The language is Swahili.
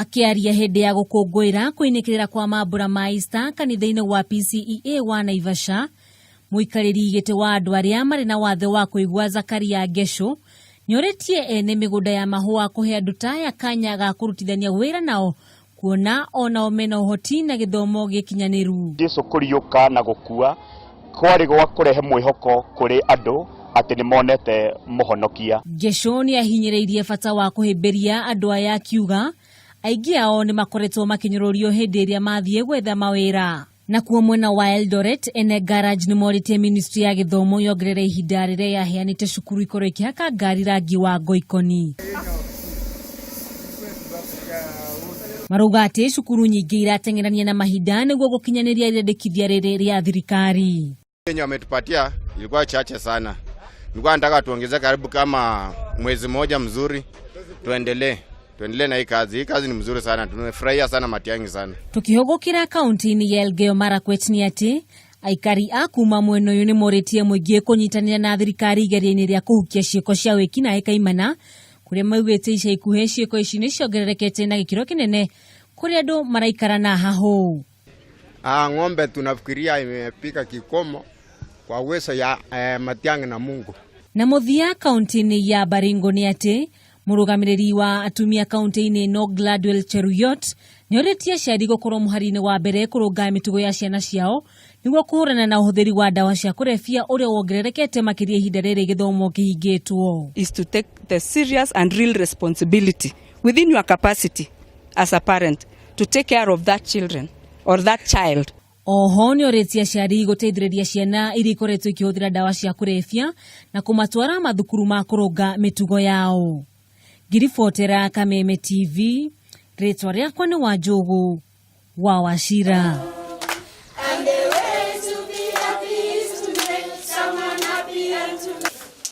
Akiaria hende ya gukungwira kuinikirira kwa mambura ma Easter kanitha-ini wa PCEA wa Naivasha, muikariri gite wa andu aria mari na wathe wa kuigua Zakaria Gesho nyoretie ene migunda ya mahua kuhe andu taya kanya ga kurutithania wira nao kuona ona omena uhoti na githomo gikinyaniru. Jesu kuriuka na gukua kwari gwa kurehe mwihoko kuri andu ati ni monete muhonokia. Gesho ni ahinyiriirie bata wa kuhimbiria andu aya akiuga aingi ao nimakoretwo makinyururio hindi iria mathie gwetha mawira. Na kuo mwena wa Eldoret ene garage ni moritie ministry ya githomo yongerere ihinda riria yaheanite cukuru ikoro ikihaka ngari rangi wa ngoikoni. Marauga ati cukuru nyingi irateng'erania na mahinda niguo gukinyaniria irendekithia riri ria thirikari. Yenye wametupatia ilikuwa chache sana. Nilikuwa nataka tuongeze karibu kama mwezi moja mzuri tuendelee na hii kazi. Hii kazi ni mzuri sana. Tumefurahia sana Matiang'i sana. Tukihogokira kaunti ni Elgeyo Marakwet ni ati aikari a kuuma mwena uyu ni moritie muingi kunyitanira na thirikari igeria-ini ria kuhukia ciiko cia wiki na ikaimana kuria maugite ica ikuhe ciiko ici ni ciongererekete na gikiro kinene kuria andu maraikara na hahu. Ng'ombe tunafikiria imepika kikomo kwa uwezo ya Matiang'i na Mungu. Na muthia kaunti-ini ya Baringo ni ati murugamiriri wa atumia kaunti-ini no Gladwell Cheruyot nyoretie ciari gukorwo muhari-ini wa mbere kurunga mitugo ya ciana ciao niguo kuhurana na uhuthiri wa dawa cia kurefia uria wongererekete makiria ihinda riri githomo kihingitwo. Is to take the serious and real responsibility within your capacity as a parent to take care of that children or that child. Oho nyoretie ciari guteithiriria ciana iria ikoretwo ikihuthira dawa cia kurefia na kumatwara mathukuru ma kurunga mitugo yao. Girifotera Kameme TV, ritwa riakwa ni Wanjugu wa Wachira.